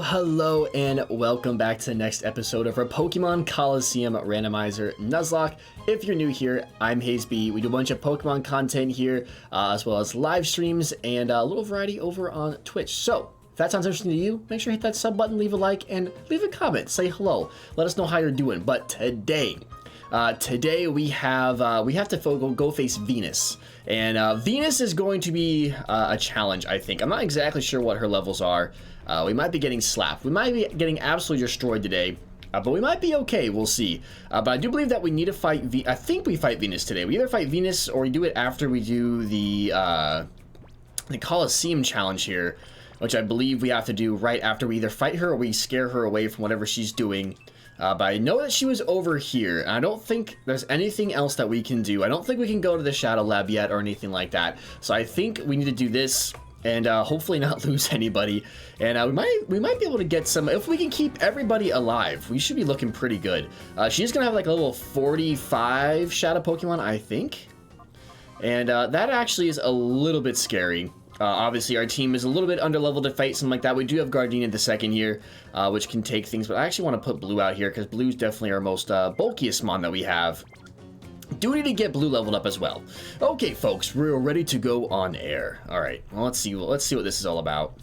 Hello, and welcome back to the next episode of our Pokemon Colosseum Randomizer Nuzlocke. If you're new here, I'm HayezB. We do a bunch of Pokemon content here, as well as live streams and a little variety over on Twitch. So, if that sounds interesting to you, make sure to hit that sub button, leave a like, and leave a comment. Say hello. Let us know how you're doing. But today we have to go face Venus, and Venus is going to be a challenge. I think I'm not exactly sure what her levels are. We might be getting slapped. We might be getting absolutely destroyed today, but we might be okay. We'll see. But I do believe that we need to fight. I think we fight Venus today. We either fight Venus or we do it after we do the Colosseum challenge here, which I believe we have to do right after we either fight her or we scare her away from whatever she's doing. But I know that she was over here, and I don't think there's anything else that we can do. I don't think we can go to the Shadow Lab yet or anything like that. So I think we need to do this and hopefully not lose anybody. And we might be able to get some, if we can keep everybody alive, we should be looking pretty good. She's gonna have like a level 45 Shadow Pokemon, I think. And that actually is a little bit scary. Obviously, our team is a little bit underleveled to fight something like that. We do have Gardenia the second here, which can take things, but I actually want to put Blue out here because Blue's definitely our most bulkiest mon that we have. Do need to get Blue leveled up as well. Okay, folks, we're ready to go on air. All right, well, let's see what this is all about.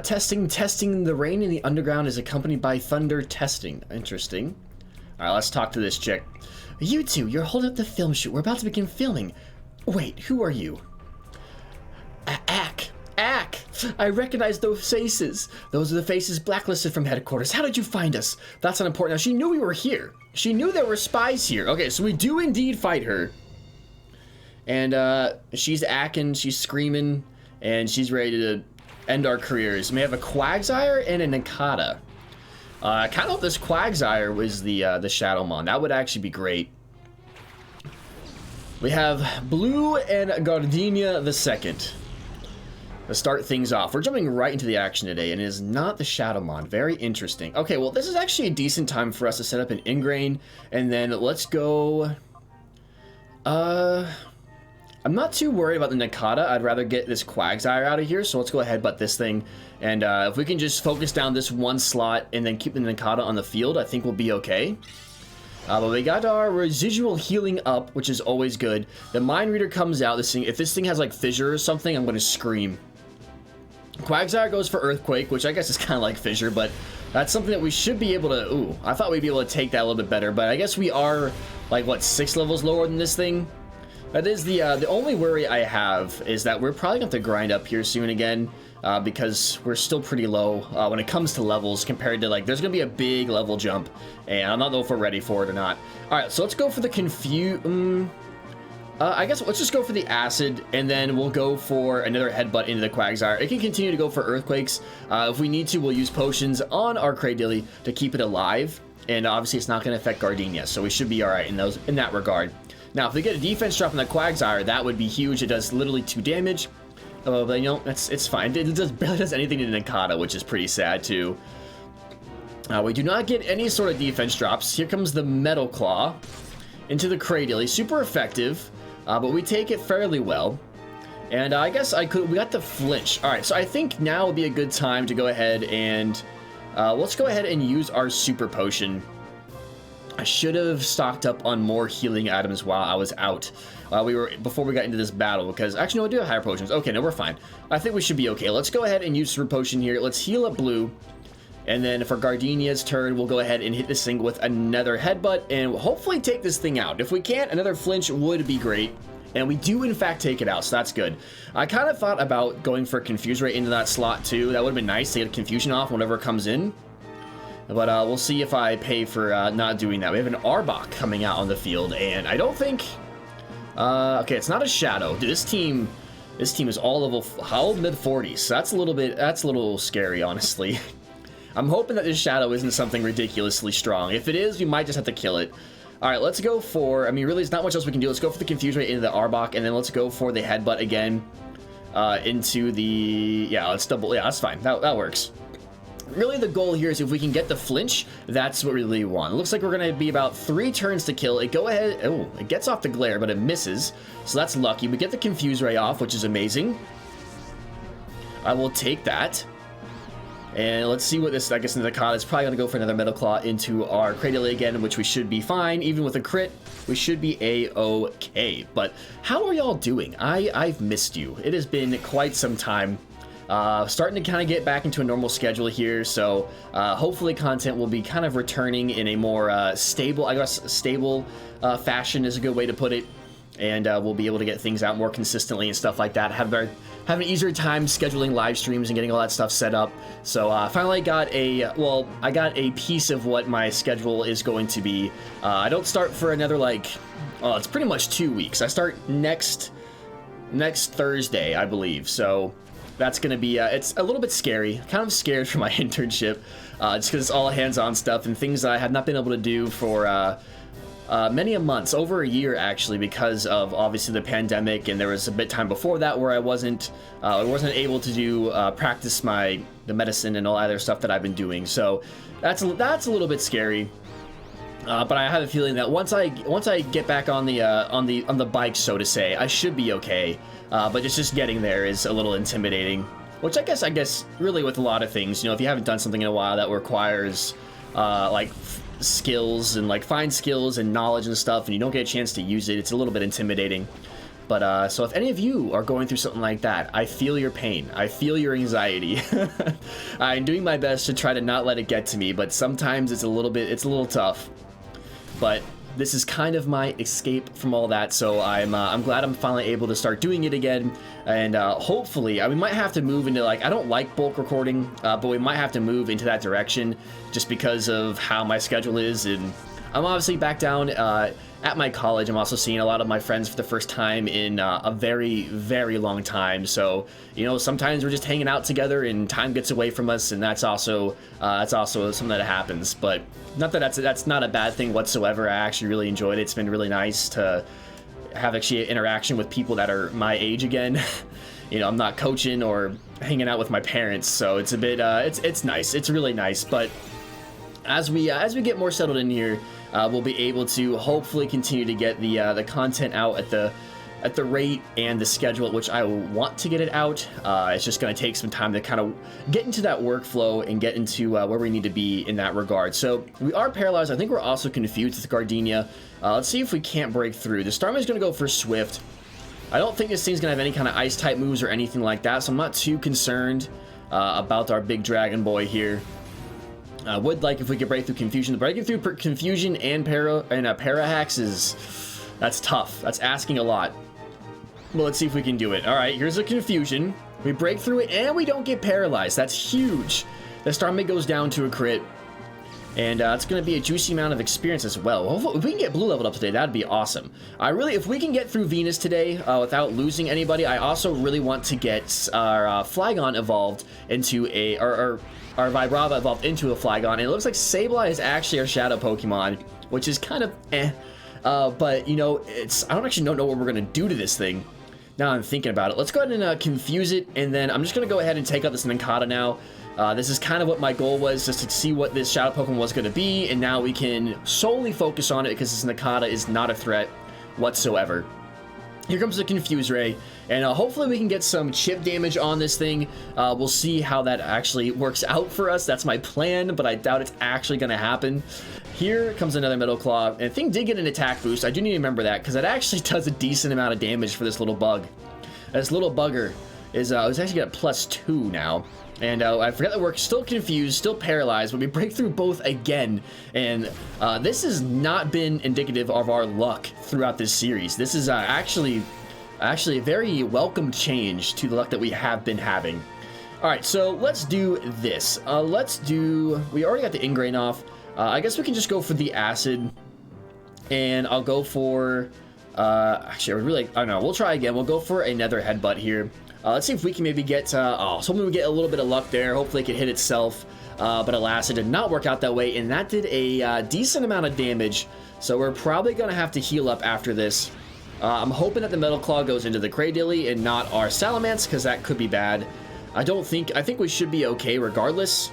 Testing. The rain in the underground is accompanied by thunder. Testing. Interesting. All right, let's talk to this chick. You two, you're holding up the film shoot. We're about to begin filming. Wait, who are you? Ack. I recognize those faces. Those are the faces blacklisted from headquarters. How did you find us? That's not important. Now, she knew we were here. She knew there were spies here. Okay, so we do indeed fight her. And she's acting, she's screaming, and she's ready to end our careers. We have a Quagsire and a Nakata. I kind of hope this Quagsire was the Shadowmon. That would actually be great. We have Blue and Gardenia the second. Let's start things off. We're jumping right into the action today, and it is not the Shadowmon. Very interesting. Okay, well, this is actually a decent time for us to set up an Ingrain, and then let's go... I'm not too worried about the Nakata. I'd rather get this Quagsire out of here, so let's go ahead but this thing. And if we can just focus down this one slot and then keep the Nakata on the field, I think we'll be okay. But we got our residual healing up, which is always good. The Mind Reader comes out. If this thing has like Fissure or something, I'm going to scream. Quagsire goes for Earthquake, which I guess is kind of like Fissure, but that's something that we should be able to... Ooh, I thought we'd be able to take that a little bit better, but I guess we are, like, what, 6 levels lower than this thing? That is the only worry I have, is that we're probably going to have to grind up here soon again, because we're still pretty low when it comes to levels compared to, like, there's going to be a big level jump, and I don't know if we're ready for it or not. Alright, so let's go for the I guess let's just go for the Acid, and then we'll go for another Headbutt into the Quagsire. It can continue to go for Earthquakes. If we need to, we'll use Potions on our Cradilly to keep it alive, and obviously it's not going to affect Gardenia, so we should be alright in that regard. Now, if we get a defense drop on the Quagsire, that would be huge. It does literally 2 damage. But, you know, it's fine. It barely does anything to Nakata, which is pretty sad, too. We do not get any sort of defense drops. Here comes the Metal Claw into the Cradilly. Super effective, but we take it fairly well. And I guess we got the Flinch. All right, so I think now would be a good time to go ahead and... let's go ahead and use our Super Potion. I should have stocked up on more healing items while I was out. Before we got into this battle, because actually no, I do have higher potions. Okay, no, we're fine. I think we should be okay. Let's go ahead and use Super Potion here. Let's heal up Blue, and then for Gardenia's turn, we'll go ahead and hit this thing with another Headbutt, and hopefully take this thing out. If we can't, another Flinch would be great, and we do in fact take it out, so that's good. I kind of thought about going for Confuse Ray into that slot too. That would have been nice to get Confusion off whenever it comes in. But we'll see if I pay for not doing that. We have an Arbok coming out on the field, and I don't think... okay, it's not a Shadow. Dude, this team is all level mid-40s. So that's a little scary, honestly. I'm hoping that this Shadow isn't something ridiculously strong. If it is, we might just have to kill it. All right, let's go for... I mean, really, there's not much else we can do. Let's go for the Confuse Ray into the Arbok, and then let's go for the Headbutt again into the... Yeah, let's double... Yeah, that's fine. That works. Really, the goal here is if we can get the Flinch, that's what we really want. It looks like we're going to be about 3 turns to kill it. Go ahead. Oh, it gets off the Glare, but it misses. So that's lucky. We get the Confuse Ray off, which is amazing. I will take that. And let's see what this, I guess, Nakata is probably going to go for another Metal Claw into our Cradily again, which we should be fine. Even with a crit, we should be A-okay. But how are y'all doing? I've missed you. It has been quite some time. Starting to kind of get back into a normal schedule here, so hopefully content will be kind of returning in a more stable, I guess, stable fashion is a good way to put it. And we'll be able to get things out more consistently and stuff like that. Have an easier time scheduling live streams and getting all that stuff set up. So finally got I got a piece of what my schedule is going to be. I don't start for another it's pretty much 2 weeks. I start next Thursday, I believe. So that's gonna be it's a little bit scary. Kind of scared for my internship, just because it's all hands-on stuff and things that I have not been able to do for many months, over a year actually, because of obviously the pandemic, and there was a bit time before that where I wasn't able to do practice the medicine and all other stuff that I've been doing. So that's a little bit scary. But I have a feeling that once I get back on the bike, so to say, I should be okay. But just getting there is a little intimidating, which I guess really with a lot of things, if you haven't done something in a while that requires skills and fine skills and knowledge and stuff, and you don't get a chance to use it, it's a little bit intimidating. But so if any of you are going through something like that, I feel your pain, I feel your anxiety. I'm doing my best to try to not let it get to me, but sometimes it's a little tough. But this is kind of my escape from all that, so I'm glad I'm finally able to start doing it again. And hopefully, we might have to move into I don't like bulk recording, but we might have to move into that direction just because of how my schedule is. And I'm obviously back down at my college. I'm also seeing a lot of my friends for the first time in a very, very long time. So, sometimes we're just hanging out together and time gets away from us, and that's also something that happens. But not that that's not a bad thing whatsoever. I actually really enjoyed it. It's been really nice to have actually interaction with people that are my age again. I'm not coaching or hanging out with my parents, so it's a bit it's nice. It's really nice. But as we get more settled in here, we'll be able to hopefully continue to get the content out at the rate and the schedule at which I want to get it out. It's just going to take some time to kind of get into that workflow and get into where we need to be in that regard. So we are paralyzed. I think we're also confused with Gardenia. Let's see if we can't break through. The Starmie is going to go for Swift. I don't think this thing's going to have any kind of ice type moves or anything like that, so I'm not too concerned about our big dragon boy here. I would like if we could break through Confusion. Breaking through Confusion and Parahax that's tough. That's asking a lot. Well, let's see if we can do it. All right, here's a Confusion. We break through it, and we don't get paralyzed. That's huge. The Starmie goes down to a crit, and it's going to be a juicy amount of experience as well. Hopefully, if we can get blue leveled up today, that'd be awesome. If we can get through Venus today without losing anybody, I also really want to get our Flygon evolved into our Vibrava evolved into a Flygon, and it looks like Sableye is actually our Shadow Pokemon, which is kind of but I don't actually know what we're going to do to this thing. Now I'm thinking about it. Let's go ahead and confuse it, and then I'm just going to go ahead and take out this Nincada now. This is kind of what my goal was, just to see what this Shadow Pokemon was going to be, and now we can solely focus on it because this Nincada is not a threat whatsoever. Here comes the Confuse Ray, and hopefully we can get some chip damage on this thing. We'll see how that actually works out for us. That's my plan, but I doubt it's actually going to happen. Here comes another Metal Claw, and the thing did get an attack boost. I do need to remember that, because it actually does a decent amount of damage for this little bug. This little bugger is actually got +2 now. And I forget that we're still confused, still paralyzed, but we break through both again. And this has not been indicative of our luck throughout this series. This is actually a very welcome change to the luck that we have been having. All right, so let's do this. We already got the Ingrain off. I guess we can just go for the Acid. And I'll go for, actually, I don't know. We'll try again. We'll go for another Headbutt here. Let's see if we can maybe get, so hopefully we get a little bit of luck there. Hopefully it can hit itself, but alas, it did not work out that way, and that did a decent amount of damage, so we're probably going to have to heal up after this. I'm hoping that the Metal Claw goes into the Cradily and not our Salamence, because that could be bad. I think we should be okay regardless.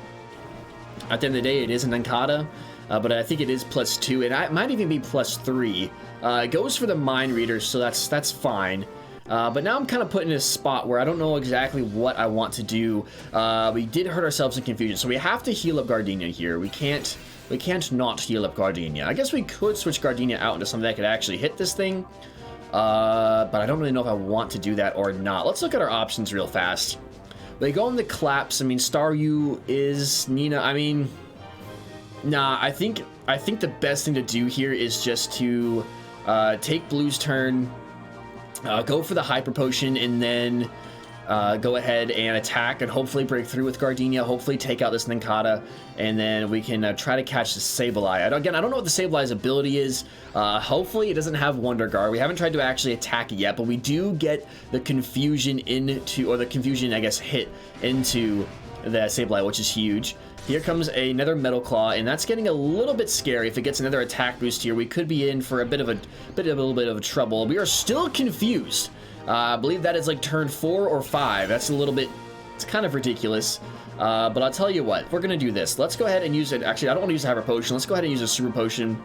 At the end of the day, it is an Nincada, but I think it is +2, and it might even be +3. It goes for the Mind Reader, so that's fine. But now I'm kind of put in a spot where I don't know exactly what I want to do. We did hurt ourselves in confusion, so we have to heal up Gardenia here. We can't not heal up Gardenia. I guess we could switch Gardenia out into something that could actually hit this thing. But I don't really know if I want to do that or not. Let's look at our options real fast. They go in the collapse. I mean, Staryu is Nina. I mean, nah, I think the best thing to do here is just to take Blue's turn, go for the Hyper Potion, and then go ahead and attack and hopefully break through with Gardenia, hopefully take out this Nincada, and then we can try to catch the Sableye. Again, I don't know what the Sableye's ability is. Hopefully it doesn't have Wonder Guard. We haven't tried to actually attack it yet, but we do get the confusion into, or the confusion, I guess, hit into the Sableye, which is huge. Here comes another Metal Claw, and that's getting a little bit scary. If it gets another attack boost here, we could be in for a little bit of trouble. We are still confused. I believe that is like turn 4 or 5. That's a little bit, it's kind of ridiculous. But I'll tell you what, we're going to do this. Let's go ahead and use it. Actually, I don't want to use a Hyper Potion. Let's go ahead and use a Super Potion.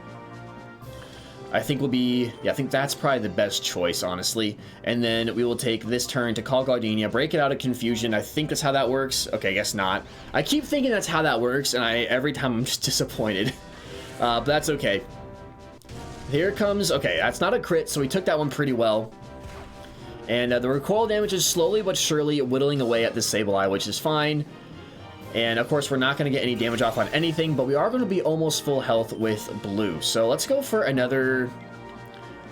I think we'll be, yeah, I think that's probably the best choice, honestly. And then we will take this turn to call Gardenia, break it out of confusion. I think that's how that works. Okay, I guess not. I keep thinking that's how that works, and every time I'm just disappointed. But that's okay. Here comes, okay, that's not a crit, so we took that one pretty well. And the recoil damage is slowly but surely whittling away at this Sableye, which is fine. And of course, we're not going to get any damage off on anything, but we are going to be almost full health with Blue. So let's go for another,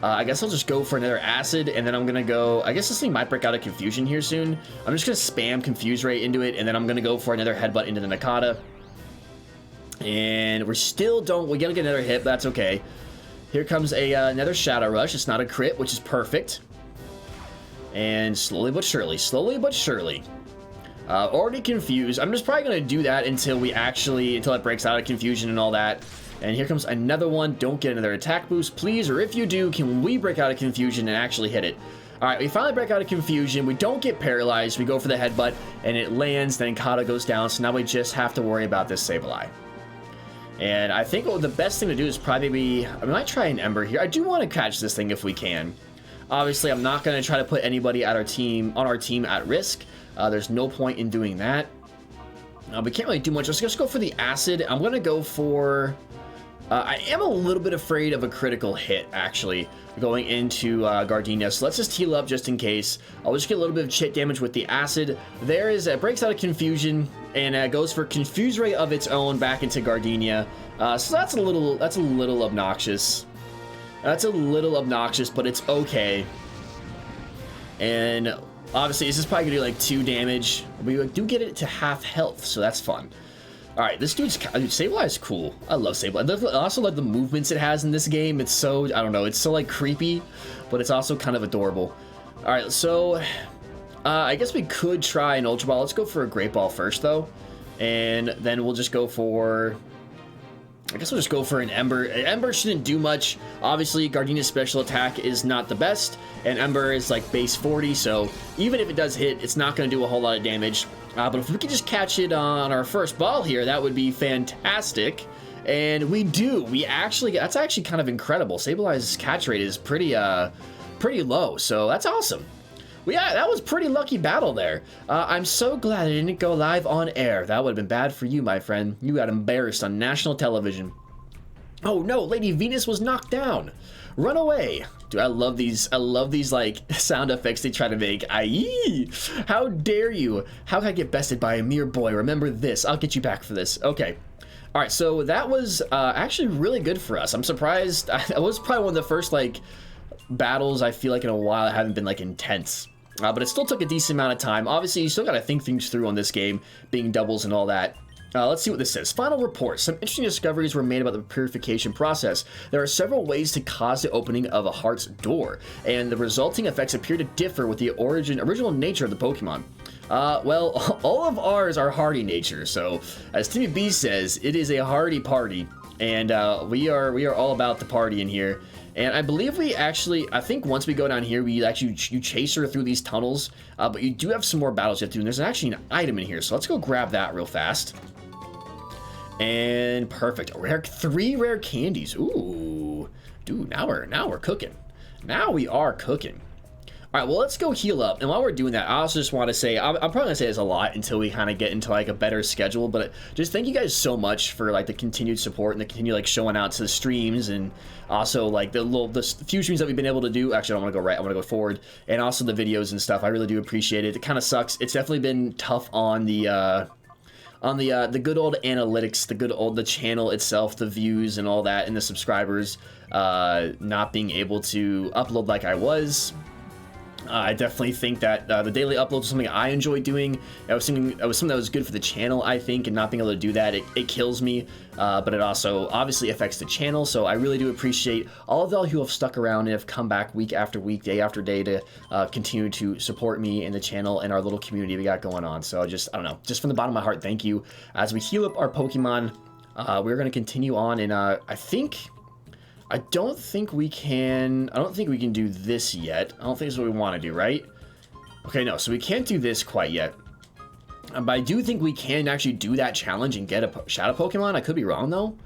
I guess I'll just go for another Acid, and then I'm going to go, I guess this thing might break out of Confusion here soon. I'm just going to spam Confuse Ray into it, and then I'm going to go for another Headbutt into the Nincada. And we still don't, we're going to get another hit, but that's okay. Here comes another Shadow Rush. It's not a crit, which is perfect. And slowly but surely, already confused. I'm just probably going to do that until it breaks out of confusion and all that. And here comes another one. Don't get another attack boost, please. Or if you do, can we break out of confusion and actually hit it? All right, we finally break out of confusion. We don't get paralyzed. We go for the headbutt and it lands. Then Nincada goes down. So now we just have to worry about this Sableye. And I think the best thing to do is probably I might try an Ember here. I do want to catch this thing if we can. Obviously, I'm not going to try to put anybody on our team at risk. There's no point in doing that. We can't really do much. Let's just go for the Acid. I'm going to go for... I am a little bit afraid of a critical hit, actually, going into Gardenia. So let's just heal up just in case. I'll just get a little bit of chit damage with the Acid. It breaks out of confusion and goes for Confuse Ray of its own back into Gardenia. So that's a little obnoxious. That's a little obnoxious, but it's okay. And obviously, this is probably gonna do like 2 damage. We do get it to half health, so that's fun. All right, this Sableye is cool. I love Sableye. I also love the movements it has in this game. It's so, I don't know, it's so like creepy, but it's also kind of adorable. All right, so I guess we could try an Ultra Ball. Let's go for a Great Ball first, though, and then we'll just go for. I guess we'll just go for an Ember. Ember shouldn't do much. Obviously, Gardenia's special attack is not the best, and Ember is like base 40, so even if it does hit, it's not going to do a whole lot of damage. But if we could just catch it on our first ball here, that would be fantastic. And we do. That's actually kind of incredible. Sableye's catch rate is pretty low, so that's awesome. Well, yeah, that was pretty lucky battle there. I'm so glad I didn't go live on air. That would have been bad for you, my friend. You got embarrassed on national television. Oh no, Lady Venus was knocked down. Run away. Dude, I love these like sound effects they try to make. Aye! How dare you? How can I get bested by a mere boy? Remember this. I'll get you back for this. Okay. All right, so that was actually really good for us. I'm surprised. That was probably one of the first like battles I feel like in a while that haven't been like intense. But it still took a decent amount of time. Obviously, you still got to think things through on this game, being doubles and all that. Let's see what this says. Final report. Some interesting discoveries were made about the purification process. There are several ways to cause the opening of a heart's door, and the resulting effects appear to differ with the original nature of the Pokemon. Well, all of ours are hardy nature, so as Timmy B says, it is a hardy party, and we are all about the party in here. And I believe I think once we go down here, you chase her through these tunnels, but you do have some more battles you have to do, and there's actually an item in here, so let's go grab that real fast. And perfect, 3 rare candies. Ooh, dude, now we're cooking. Now we are cooking. All right, well, let's go heal up. And while we're doing that, I also just want to say, I'm probably going to say this a lot until we kind of get into like a better schedule, but just thank you guys so much for like the continued support and the continued like showing out to the streams, and also like the few streams that we've been able to do. Actually, I don't want to go right, I want to go forward, and also the videos and stuff. I really do appreciate it. It kind of sucks. It's definitely been tough on the good old analytics, the channel itself, the views and all that, and the subscribers, not being able to upload like I was. I definitely think that the daily uploads was something I enjoy doing. It was something that was good for the channel, I think, and not being able to do that, it kills me. But it also obviously affects the channel, so I really do appreciate all of y'all who have stuck around and have come back week after week, day after day to continue to support me and the channel and our little community we got going on. So I don't know, just from the bottom of my heart, thank you. As we heal up our Pokemon, we're going to continue on, and I don't think we can do this yet. I don't think this is what we want to do, right? Okay, no, so we can't do this quite yet. But I do think we can actually do that challenge and get a Shadow Pokemon. I could be wrong, though.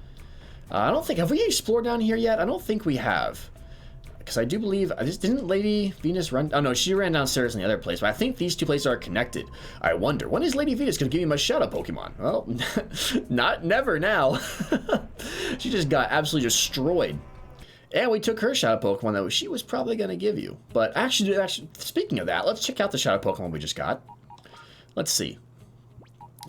I don't think... Have we explored down here yet? I don't think we have. Because I do believe... Didn't Lady Venus run... Oh, no, she ran downstairs in the other place. But I think these two places are connected. I wonder, when is Lady Venus going to give me my Shadow Pokemon? Well, never now. She just got absolutely destroyed. And we took her Shadow Pokemon that she was probably going to give you. But actually, speaking of that, let's check out the Shadow Pokemon we just got. Let's see.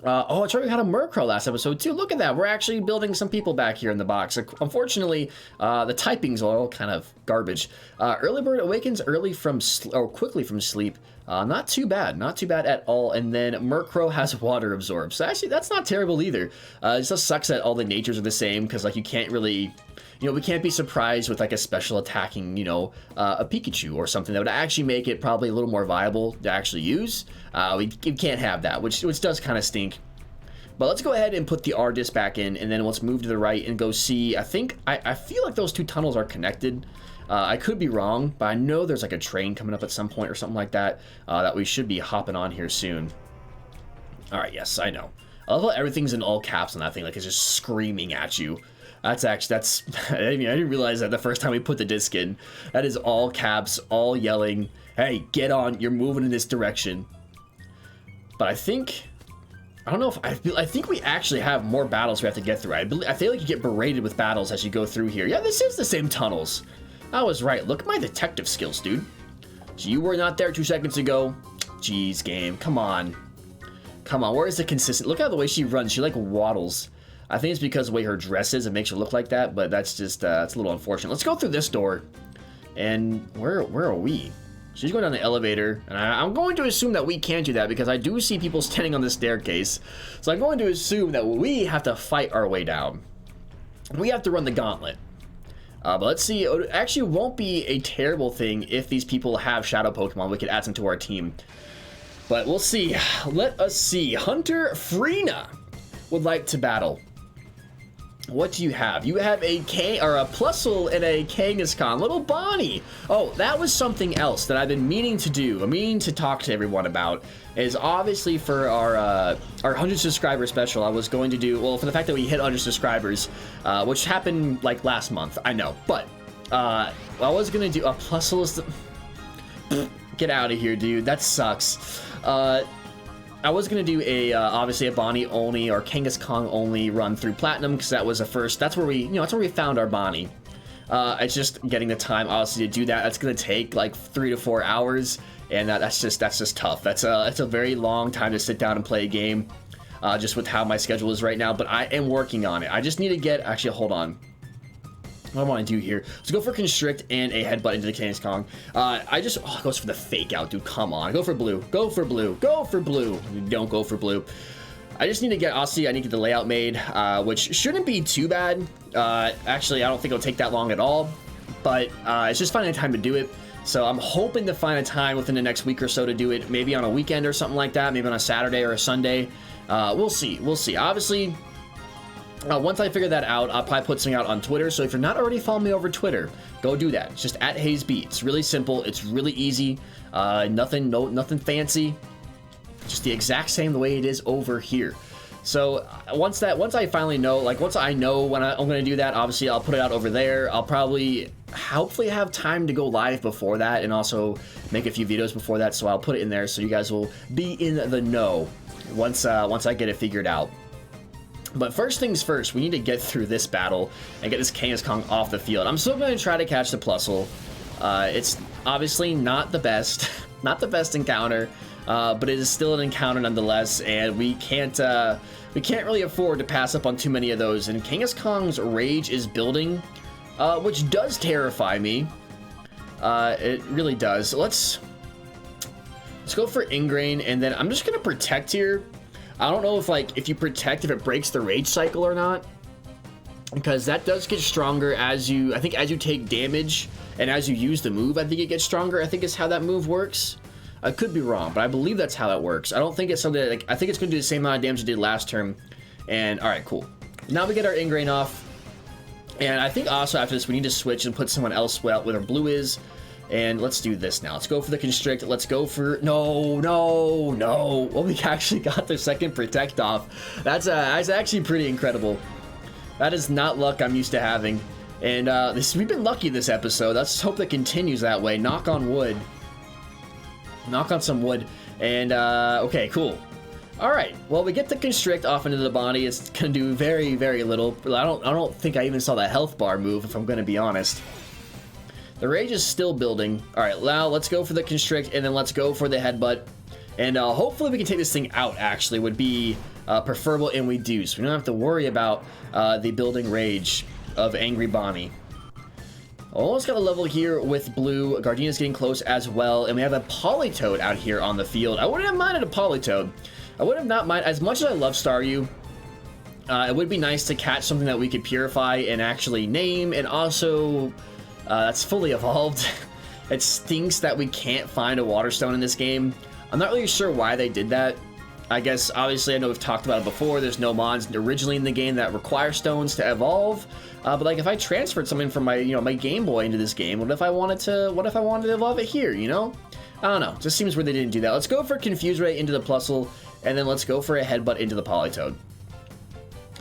Oh, it's right, we had a Murkrow last episode too. Look at that. We're actually building some people back here in the box. Unfortunately, the typings are all kind of garbage. Early Bird awakens quickly from sleep. Not too bad. Not too bad at all. And then Murkrow has water absorb. So actually, that's not terrible either. It just sucks that all the natures are the same, because like you can't really... we can't be surprised with like a special attacking, a Pikachu or something that would actually make it probably a little more viable to actually use. We can't have that, which does kind of stink. But let's go ahead and put the Ardis back in, and then let's move to the right and go see. I feel like those two tunnels are connected. I could be wrong, but I know there's like a train coming up at some point or something like that, that we should be hopping on here soon. All right, yes, I know. I love how everything's in all caps on that thing, like it's just screaming at you. I didn't realize that the first time we put the disc in. That is all caps, all yelling, hey, get on, you're moving in this direction. But I don't know if, I think we actually have more battles we have to get through. I feel like you get berated with battles as you go through here. Yeah, this is the same tunnels. I was right. Look at my detective skills, dude. You were not there 2 seconds ago. Jeez, game, come on. Come on, where is the consistency? Look at the way she runs, she like waddles. I think it's because of the way her dress is, it makes her look like that, but that's just, it's a little unfortunate. Let's go through this door. And where are we? She's going down the elevator, and I'm going to assume that we can't do that because I do see people standing on the staircase. So I'm going to assume that we have to fight our way down. We have to run the gauntlet. But let's see, it actually won't be a terrible thing if these people have Shadow Pokemon. We could add some to our team. But we'll see. Let us see. Hunter Freena would like to battle. What do you have? You have a Plusle and a Kangaskhan. Little Bonnie. Oh, that was something else that I've been meaning to do. I'm meaning to talk to everyone about. Is obviously for our 100 subscriber special, I was going to do, well, for the fact that we hit 100 subscribers, which happened like last month, I know. But I was going to do a Plusle. Get out of here, dude. That sucks. I was going to do obviously a Bonnie only or Kangaskhan only run through Platinum, because that was the first, that's where we found our Bonnie. It's just getting the time, obviously, to do that. That's going to take like 3 to 4 hours, and that's just tough. That's a very long time to sit down and play a game, just with how my schedule is right now, but I am working on it. I just need to get, actually, hold on. What I want to do here. Let's go for Constrict and a Headbutt into the Kangaskhan. It goes for the Fake Out, dude. Come on. Go for blue. Go for blue. Go for blue. Don't go for blue. I just need to get, I need to get the layout made, which shouldn't be too bad. Actually, I don't think it'll take that long at all, but it's just finding time to do it. So I'm hoping to find a time within the next week or so to do it, maybe on a weekend or something like that, maybe on a Saturday or a Sunday. We'll see. We'll see. Obviously, once I figure that out, I'll probably put something out on Twitter. So if you're not already following me over Twitter, go do that. It's just at HayezB. It's really simple. It's really easy. Nothing fancy. Just the exact same the way it is over here. So once I finally know, like once I know when I'm going to do that, obviously I'll put it out over there. I'll probably hopefully have time to go live before that and also make a few videos before that, so I'll put it in there so you guys will be in the know once I get it figured out. But first things first, we need to get through this battle and get this Kangaskhan Kong off the field. I'm still going to try to catch the Plusle. It's obviously not the best, not the best encounter, but it is still an encounter nonetheless, and we can't really afford to pass up on too many of those. And Kangaskhan Kong's rage is building, which does terrify me. It really does. So let's go for Ingrain, and then I'm just going to protect here. I don't know if you protect, if it breaks the rage cycle or not, because that does get stronger as you take damage and as you use the move. I think it gets stronger. I think is how that move works. I could be wrong, but I believe that's how that works. I don't think it's something like, I think it's going to do the same amount of damage it did last turn. And all right, cool. Now we get our Ingrain off, and I think also after this we need to switch and put someone else where our blue is. And let's do this now. Let's go for the Constrict. Let's go for... No. Well, we actually got the second Protect off. That's actually pretty incredible. That is not luck I'm used to having. And we've been lucky this episode. Let's hope that continues that way. Knock on wood. Knock on some wood. And, okay, cool. All right. Well, we get the Constrict off into the body. It's going to do very, very little. I don't think I even saw that health bar move, if I'm going to be honest. The rage is still building. All right, now let's go for the Constrict, and then let's go for the Headbutt. And hopefully we can take this thing out, actually, would be preferable, and we do. So we don't have to worry about the building rage of Angry Bonnie. Almost got a level here with blue. Gardenia's getting close as well, and we have a Politoed out here on the field. I wouldn't have minded a Politoed. I would have not minded, as much as I love Staryu, it would be nice to catch something that we could purify and actually name, and also... that's fully evolved. It stinks that we can't find a water stone in this game. I'm not really sure why they did that. I guess, obviously, I know we've talked about it before. There's no mods originally in the game that require stones to evolve. But like, if I transferred something from my, my Game Boy into this game, what if I wanted to evolve it here? I don't know. Just seems weird they didn't do that. Let's go for Confuse Ray into the Plusle, and then let's go for a Headbutt into the Politoed.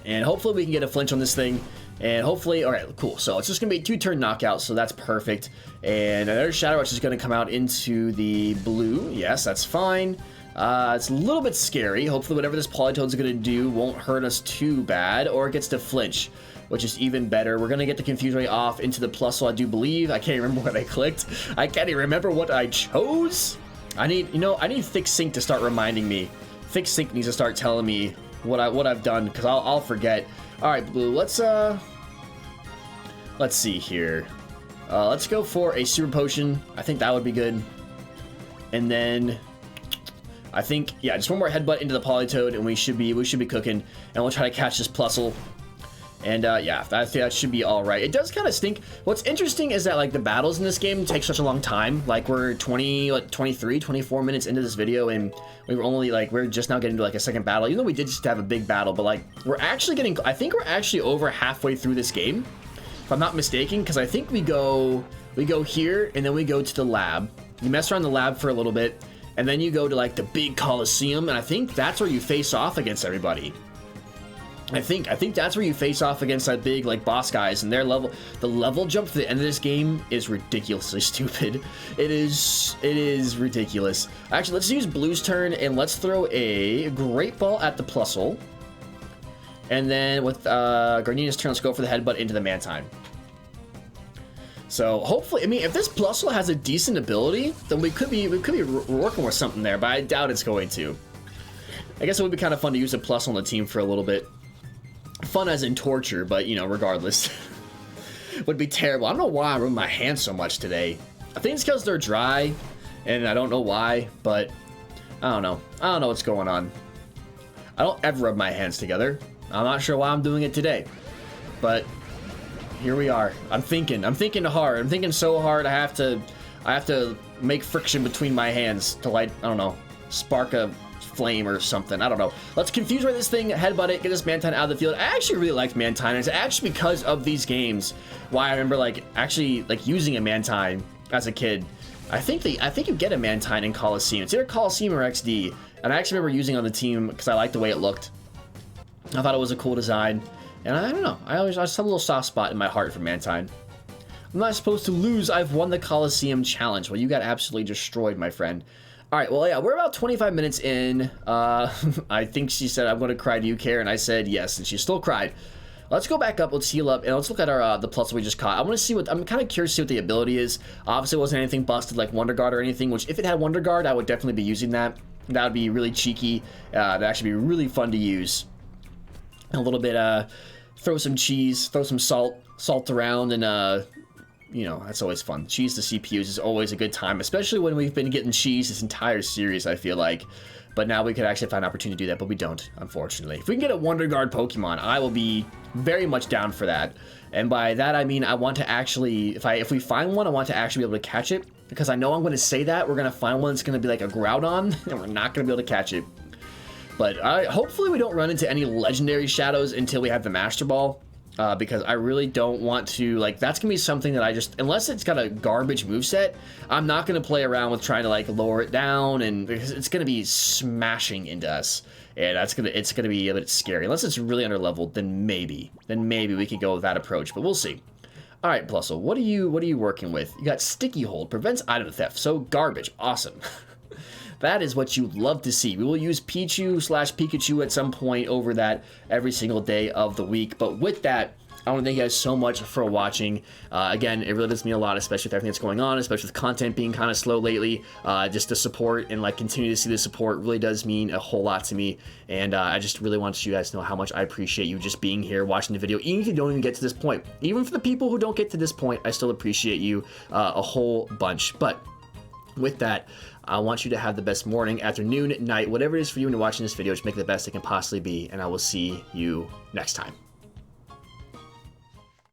And hopefully we can get a flinch on this thing. And hopefully, all right, cool. So it's just going to be a 2-turn knockout, so that's perfect. And another Shadow Rush is going to come out into the blue. Yes, that's fine. It's a little bit scary. Hopefully whatever this Politoed's going to do won't hurt us too bad, or it gets to flinch, which is even better. We're going to get the Confuse Ray off into the Plusle, I do believe. I can't remember what I clicked. I can't even remember what I chose. I need Thick Sync to start reminding me. Thick Sync needs to start telling me what I've done, because I'll forget. All right, blue. Let's see here. Let's go for a Super Potion. I think that would be good. And then I think, yeah, just one more Headbutt into the Politoed, and we should be cooking. And we'll try to catch this Plusle. And yeah, that should be all right. It does kind of stink. What's interesting is that like the battles in this game take such a long time. Like we're 23, 24 minutes into this video, and we're just now getting to like a second battle. Even though we did just have a big battle, but like I think we're actually over halfway through this game, if I'm not mistaken, because I think we go here and then we go to the lab. You mess around the lab for a little bit, and then you go to like the big Colosseum, and I think that's where you face off against everybody. I think that's where you face off against that big like boss guys, and the level jump for the end of this game is ridiculously stupid. It is ridiculous. Actually, let's use Blue's turn, and let's throw a Great Ball at the Plusle. And then with Gardenia's turn, let's go for the Headbutt into the Mantine. So hopefully, I mean, if this Plusle has a decent ability, then we could be working with something there, but I doubt it's going to. I guess it would be kind of fun to use a Plusle on the team for a little bit. Fun as in torture, but regardless. Would be terrible. I don't know why I'm rubbing my hands so much today. I think it's because they're dry, and I don't know why, but I don't know. I don't know what's going on. I don't ever rub my hands together. I'm not sure why I'm doing it today, but here we are. I'm thinking hard. I'm thinking so hard. I have to make friction between my hands to light, I don't know, spark a flame or something. I don't know. Let's Confuse Ray this thing, Headbutt it, get this Mantine out of the field. I actually really liked Mantine. It's actually because of these games why I remember actually using a Mantine as a kid. I think you get a Mantine in Colosseum. It's either Colosseum or XD, and I actually remember using it on the team because I liked the way it looked. I thought it was a cool design, and I don't know. I just have a little soft spot in my heart for Mantine. I'm not supposed to lose. I've won the Colosseum challenge. Well, you got absolutely destroyed, my friend. All right, well, yeah, we're about 25 minutes in. I think she said, I'm going to cry, do you care? And I said yes, and she still cried. Let's go back up, let's heal up, and let's look at our the plus we just caught. I want to see what, I'm kind of curious to see what the ability is. Obviously, it wasn't anything busted like Wonder Guard or anything, which if it had Wonder Guard, I would definitely be using that. That would be really cheeky. That'd actually be really fun to use. A little bit, throw some cheese, throw some salt around, and you know, that's always fun. Cheese to CPUs is always a good time, especially when we've been getting cheese this entire series, I feel like. But now we could actually find an opportunity to do that, but we don't, unfortunately. If we can get a Wonder Guard Pokemon, I will be very much down for that. And by that, I mean I want to actually, if we find one, I want to actually be able to catch it. Because I know I'm going to say that. We're going to find one that's going to be like a Groudon, and we're not going to be able to catch it. But hopefully we don't run into any legendary shadows until we have the Master Ball. Because I really don't want to, like, that's going to be something that I just, unless it's got a garbage moveset, I'm not going to play around with trying to, like, lower it down, and because it's going to be smashing into us, and it's going to be a bit scary. Unless it's really underleveled, then maybe we could go with that approach, but we'll see. All right, Plusle, what are you working with? You got Sticky Hold, prevents item theft, so garbage, awesome. That is what you love to see. We will use Pichu/Pikachu at some point over that every single day of the week. But with that, I want to thank you guys so much for watching. Again, it really does mean a lot, especially with everything that's going on, especially with content being kind of slow lately. Just the support and like continue to see the support really does mean a whole lot to me. And I just really want you guys to know how much I appreciate you just being here, watching the video, even if you don't even get to this point. Even for the people who don't get to this point, I still appreciate you a whole bunch. But with that, I want you to have the best morning, afternoon, night, whatever it is for you when you're watching this video. Just make it the best it can possibly be, and I will see you next time.